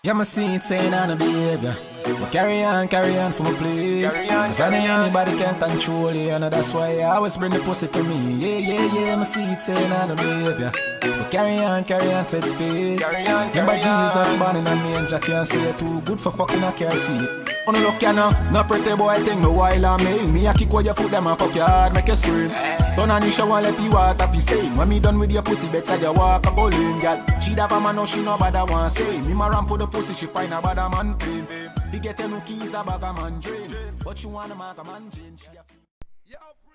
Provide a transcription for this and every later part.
Yeah, my see it saying on the behavior. But carry on for my please. Cause I know anybody can control you, and that's why I always bring the pussy to me. Yeah, my see it saying on the behavior. But carry on, said speed. Remember Jesus born in a manger, can't say it too good for fucking a car seat. On the look, you know, no pretty boy think me wild on me. Me a kick where you foot them and fuck your hard, make you scream. Turn on the shower, let you water be stain. When me done with your pussy, better you walk a bowling, girl. She da man, no she no bother want say. Me ma ramp for the pussy, she find a bad man clean. He get no keys, a bag a man drain. But she wanna make a man drain.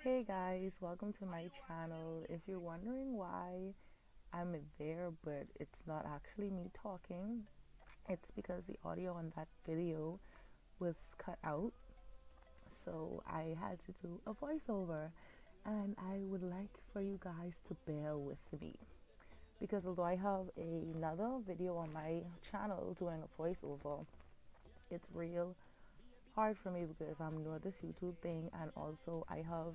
Hey guys, welcome to my channel. If you're wondering why I'm there but it's not actually me talking, it's because the audio on that video was cut out, so I had to do a voiceover, and I would like for you guys to bear with me, because although I have another video on my channel doing a voiceover, it's real hard for me because I'm new at this YouTube thing, and also I have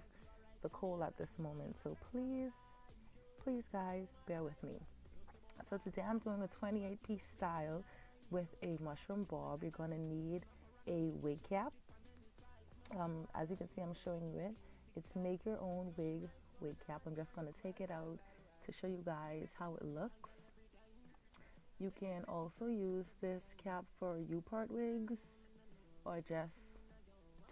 the cold at this moment, so please guys, bear with me. So today I'm doing a 28-piece style with a mushroom bob. You're gonna need a wig cap. As you can see, I'm showing you it. It's make your own wig cap. I'm just gonna take it out to show you guys how it looks. You can also use this cap for U-part wigs or just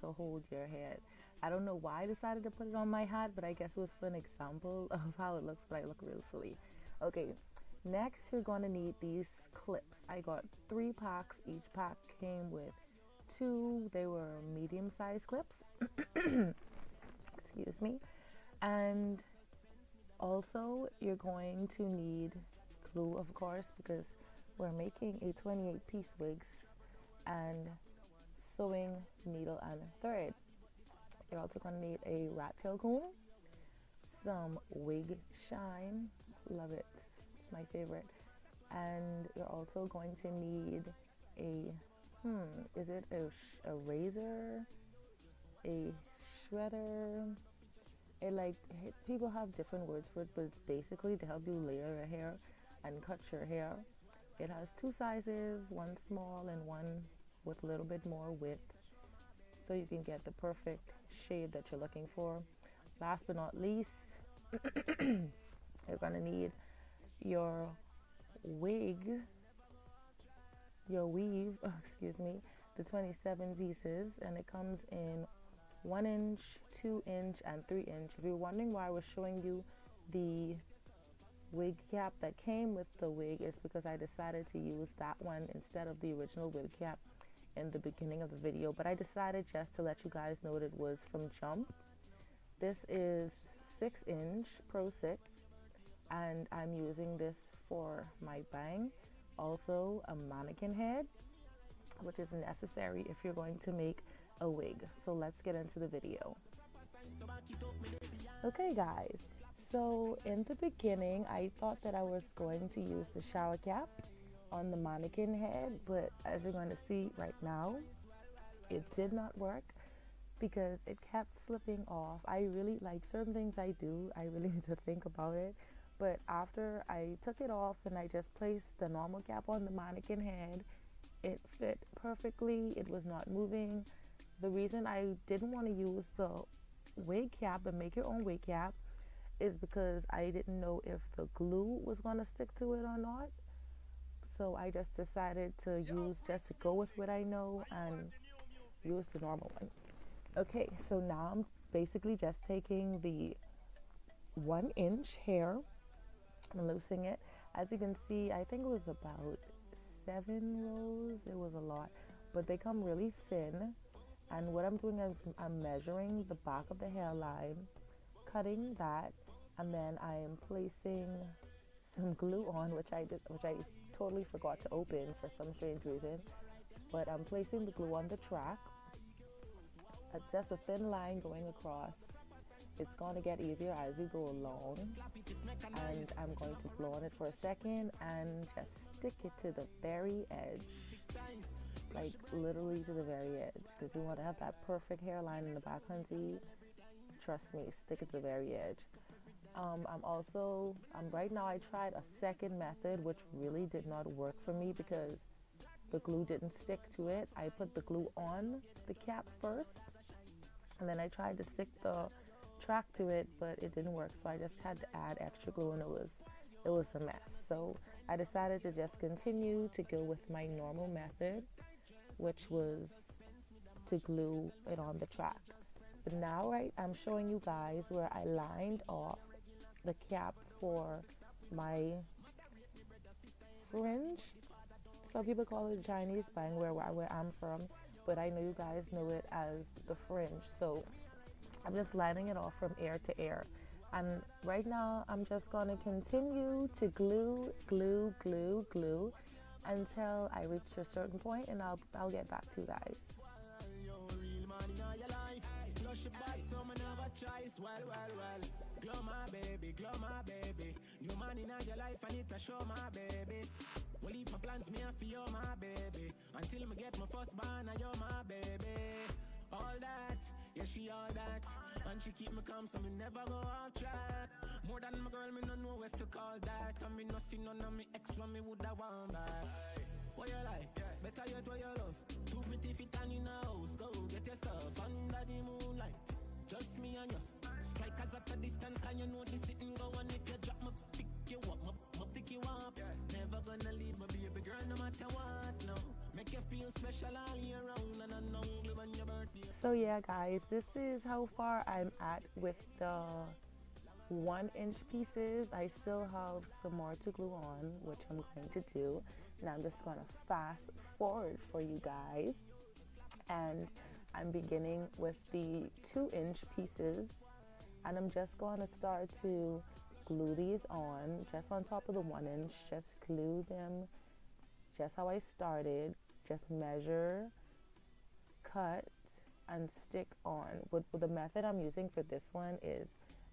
to hold your head. I don't know why I decided to put it on my hat, but I guess it was for an example of how it looks, but I look real silly. Okay, next you're going to need these clips. I got 3 packs. Each pack came with 2. They were medium-sized clips. Excuse me. And also you're going to need glue, of course, because we're making a 28-piece wigs, and sewing needle and thread. You're also going to need a rat tail comb, some wig shine, love it, it's my favorite, and you're also going to need a is it a razor, a shredder, people have different words for it, but it's basically to help you layer your hair and cut your hair. It has 2 sizes, one small and one with a little bit more width, so you can get the perfect shade that you're looking for. Last but not least, you're going to need your weave, the 27 pieces, and it comes in 1 inch, 2 inch, and 3 inch. If you're wondering why I was showing you the wig cap that came with the wig, it's because I decided to use that one instead of the original wig cap in the beginning of the video, but I decided just to let you guys know that it was from Jump. This is 6 inch Pro 6, and I'm using this for my bang. Also a mannequin head, which is necessary if you're going to make a wig. So let's get into the video. Okay guys, so in the beginning I thought that I was going to use the shower cap on the mannequin head, but as you're going to see right now, it did not work because it kept slipping off. I really like certain things I do, I really need to think about it, but after I took it off and I just placed the normal cap on the mannequin head, it fit perfectly. It was not moving. The reason I didn't want to use the wig cap and make your own wig cap is because I didn't know if the glue was going to stick to it or not. So I just decided to go with what I know and use the normal one. Okay, so now I'm basically just taking the 1 inch hair and loosening it. As you can see, I think it was about 7 rows. It was a lot, but they come really thin. And what I'm doing is I'm measuring the back of the hairline, cutting that, and then I'm placing some glue on, which I totally forgot to open for some strange reason, but I'm placing the glue on the track. Just a thin line going across. It's going to get easier as you go along, and I'm going to blow on it for a second and just stick it to the very edge, like literally to the very edge, because you want to have that perfect hairline in the back, hunty. Trust me, stick it to the very edge. Right now I tried a second method which really did not work for me, because the glue didn't stick to it. I put the glue on the cap first, and then I tried to stick the track to it, but it didn't work, so I just had to add extra glue, and it was a mess. So I decided to just continue to go with my normal method, which was to glue it on the track. But now, right, I'm showing you guys where I lined off the cap for my fringe. Some people call it Chinese bang where I'm from, but I know you guys know it as the fringe. So I'm just lining it off from ear to ear. And right now I'm just gonna continue to glue until I reach a certain point, and I'll get back to you guys. Glow my baby, new man in your life, I need to show my baby. Well, leave my plans, me and feel my baby. Until me get my first born, I you're my baby. All that, yeah, she all that. And she keep me calm, so me never go off track. More than my girl, me no know if you call that. And me no see none of me ex when me woulda want back. What you like? Better yet what you love. Too pretty fit and in a house. Go get your stuff under the moonlight. Just me and you. Strikers at a distance, can you know this sitting go on? If you drop me, pick you up, my pick you up. Never gonna leave my baby girl no matter what, no. Make you feel special all year round, and I know when your birthday. So yeah guys, this is how far I'm at with the 1-inch pieces. I still have some more to glue on, which I'm going to do. And I'm just gonna fast forward for you guys. And I'm beginning with the 2-inch pieces. And I'm just going to start to glue these on, just on top of the 1-inch. Just glue them just how I started. Just measure, cut, and stick on. With the method I'm using for this one is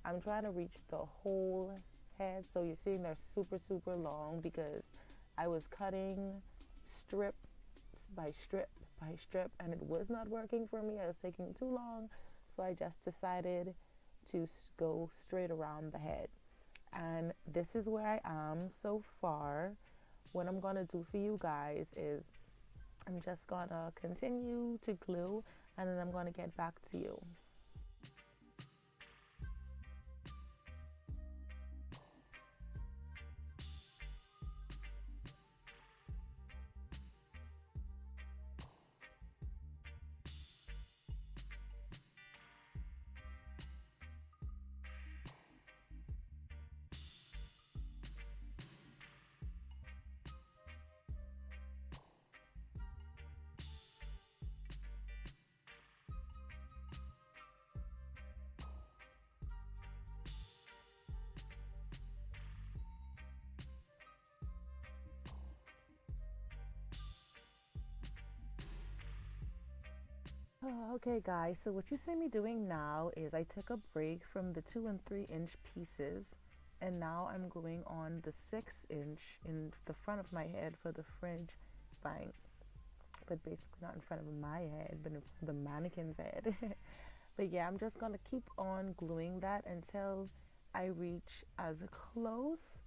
I'm trying to reach the whole head. So you're seeing they're super long because I was cutting strip by strip by strip, and it was not working for me. I was taking too long, so I just decided to go straight around the head. And this is where I am so far. What I'm gonna do for you guys is I'm just gonna continue to glue, and then I'm gonna get back to you. Okay guys, so what you see me doing now is I took a break from the 2 and 3-inch pieces, and now I'm going on the 6-inch in the front of my head for the fringe bang, but basically not in front of my head, but in front of the mannequin's head. But yeah, I'm just gonna keep on gluing that until I reach as close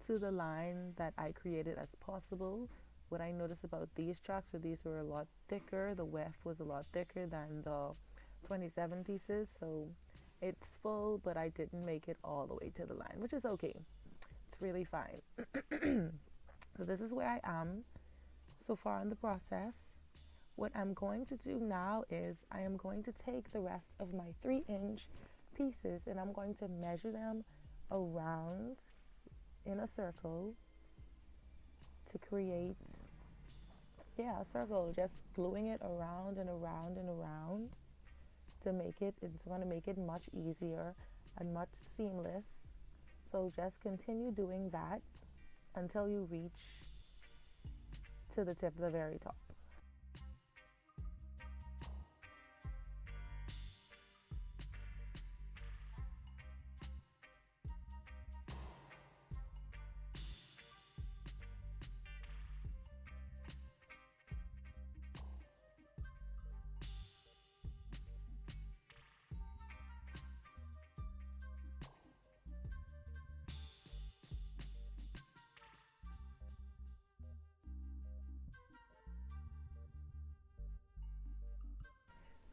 to the line that I created as possible. What I noticed about these tracks were these were a lot thicker. The weft was a lot thicker than the 27 pieces, so it's full, but I didn't make it all the way to the line, which is okay. It's really fine. So this is where I am so far in the process. What I'm going to do now is I am going to take the rest of my 3-inch pieces and I'm going to measure them around in a circle to create a circle, just gluing it around and around and around to make it, it's going to make it much easier and much seamless. So just continue doing that until you reach to the tip, the very top.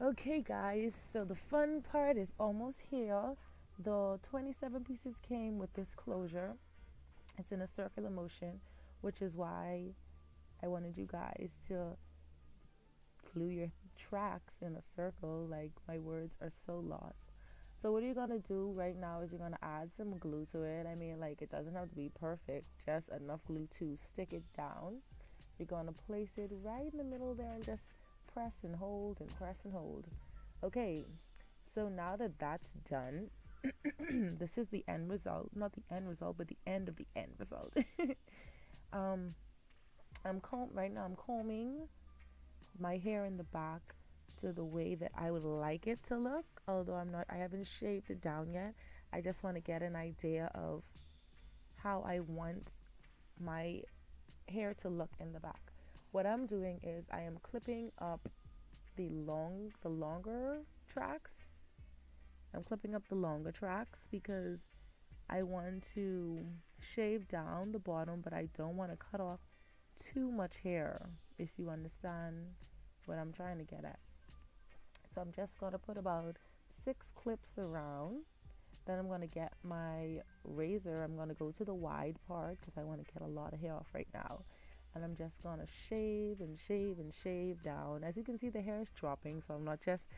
Okay, guys, so the fun part is almost here. The 27 pieces came with this closure. It's in a circular motion, which is why I wanted you guys to glue your tracks in a circle. Like, my words are so lost. So what you're gonna do right now is you're gonna add some glue to it. I mean, like, it doesn't have to be perfect, just enough glue to stick it down. You're gonna place it right in the middle there and just press and hold and press and hold. Okay, so now that that's done, this is the end result. Not the end result, but the end of the end result. um, right now I'm combing my hair in the back to the way that I would like it to look. Although I haven't shaved it down yet. I just want to get an idea of how I want my hair to look in the back. What I'm doing is I am clipping up the longer tracks. I'm clipping up the longer tracks because I want to shave down the bottom, but I don't want to cut off too much hair, if you understand what I'm trying to get at. So I'm just going to put about 6 clips around. Then I'm going to get my razor. I'm going to go to the wide part because I want to get a lot of hair off right now. And I'm just going to shave and shave and shave down. As you can see, the hair is dropping, so I'm not just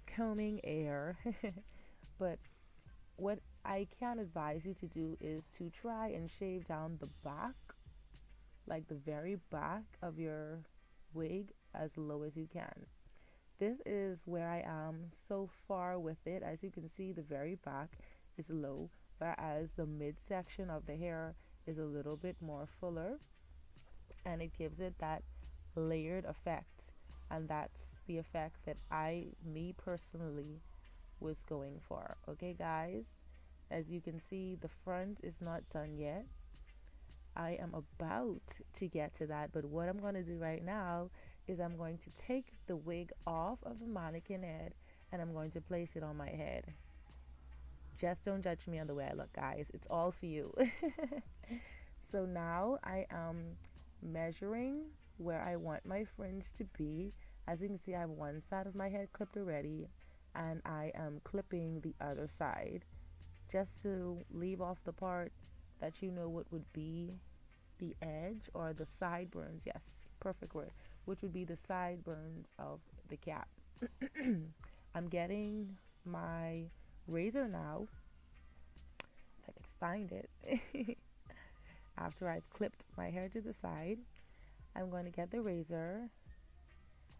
combing air. But what I can advise you to do is to try and shave down the back, like the very back of your wig, as low as you can. This is where I am so far with it. As you can see, the very back is low, whereas the midsection of the hair is a little bit more fuller, and it gives it that layered effect. And that's the effect that me personally, was going for. Okay, guys, as you can see, the front is not done yet. I am about to get to that, but what I'm going to do right now is I'm going to take the wig off of the mannequin head and I'm going to place it on my head. Just don't judge me on the way I look, guys. It's all for you. So now I am measuring where I want my fringe to be. As you can see, I have one side of my head clipped already, and I am clipping the other side just to leave off the part that you know what would be the edge or the sideburns. Yes, perfect word. Which would be the sideburns of the cap. I'm getting my razor now, if I could find it. After I've clipped my hair to the side, I'm going to get the razor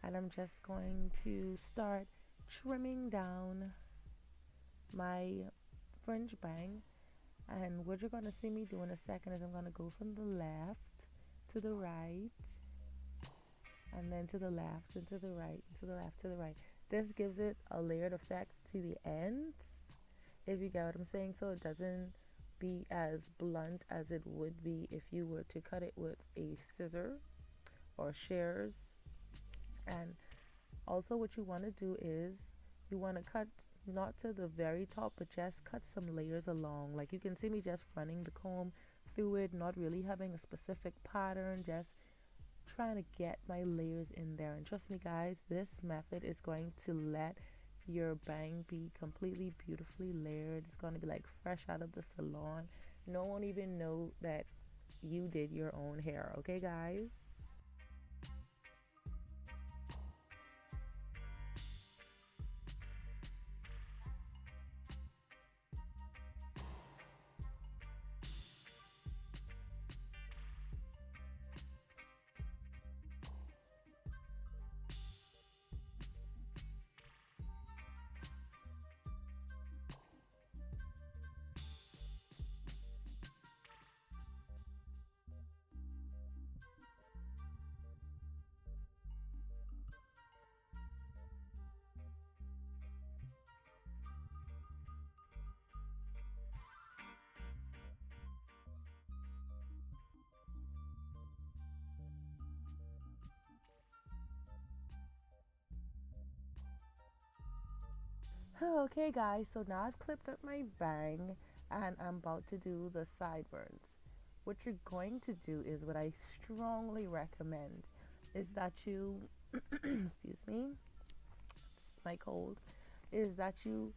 and I'm just going to start trimming down my fringe bang. And what you're going to see me do in a second is I'm going to go from the left to the right, and then to the left and to the right, to the left, to the right. This gives it a layered effect to the ends, if you get what I'm saying, so it doesn't be as blunt as it would be if you were to cut it with a scissor or shears. And also what you want to do is you want to cut not to the very top, but just cut some layers along. Like you can see me just running the comb through it, not really having a specific pattern, just trying to get my layers in there. And trust me, guys, this method is going to let your bang be completely beautifully layered. It's going to be like fresh out of the salon. No one even know that you did your own hair. Okay, guys? Okay, guys, so now I've clipped up my bang and I'm about to do the sideburns. What you're going to do is what I strongly recommend is that you excuse me, my cold, is that you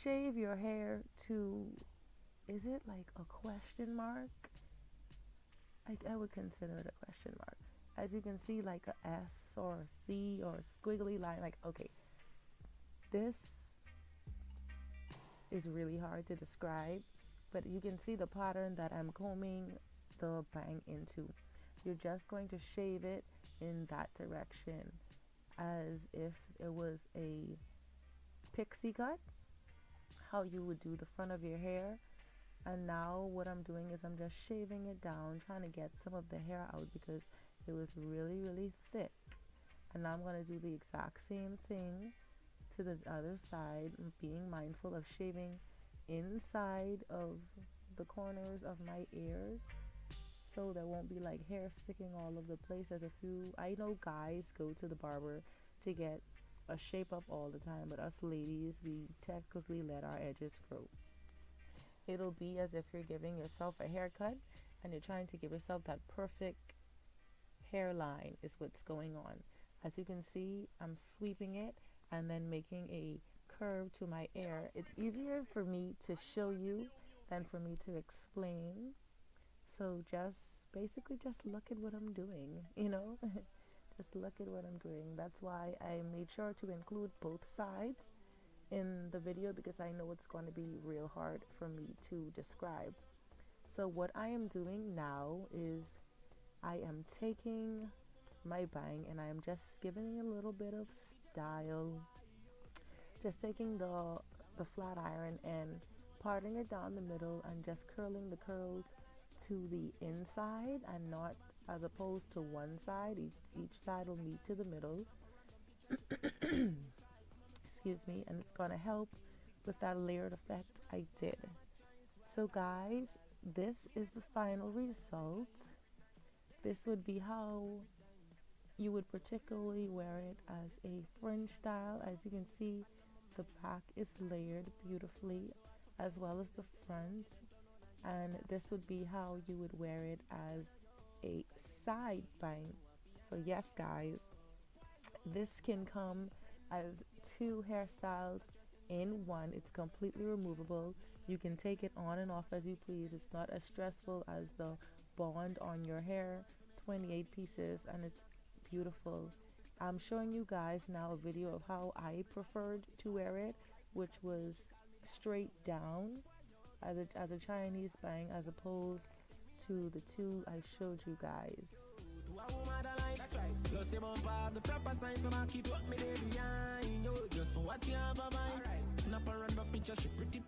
shave your hair to, is it like a question mark? I would consider it a question mark. As you can see, like a S or a C or a squiggly line. Like, okay, this is really hard to describe, but you can see the pattern that I'm combing the bang into. You're just going to shave it in that direction as if it was a pixie cut, how you would do the front of your hair. And now what I'm doing is I'm just shaving it down, trying to get some of the hair out because it was really thick. And now I'm going to do the exact same thing to the other side, being mindful of shaving inside of the corners of my ears so there won't be like hair sticking all over the place. As if I know guys go to the barber to get a shape up all the time, but us ladies, we technically let our edges grow. It'll be as if you're giving yourself a haircut and you're trying to give yourself that perfect hairline is what's going on. As you can see, I'm sweeping it and then making a curve to my ear. It's easier for me to show you than for me to explain. So basically just look at what I'm doing, you know? Just look at what I'm doing. That's why I made sure to include both sides in the video because I know it's going to be real hard for me to describe. So what I am doing now is I am taking my bang and I am just giving it a little bit of style. Just taking the flat iron and parting it down the middle and just curling the curls to the inside and not as opposed to one side. Each side will meet to the middle. Excuse me, and it's gonna help with that layered effect I did. So guys, this is the final result. This would be how you would particularly wear it as a fringe style. As you can see, the back is layered beautifully as well as the front, and this would be how you would wear it as a side bang. So yes guys, this can come as two hairstyles in one. It's completely removable. You can take it on and off as you please. It's not as stressful as the bond on your hair. 28 pieces and it's beautiful. I'm showing you guys now a video of how I preferred to wear it, which was straight down as a Chinese bang as opposed to the two I showed you guys. That's right. Plus you bump off the proper sign, so I keep what me there behind. Yo, just for what you have a mind. Snap a random picture, she pretty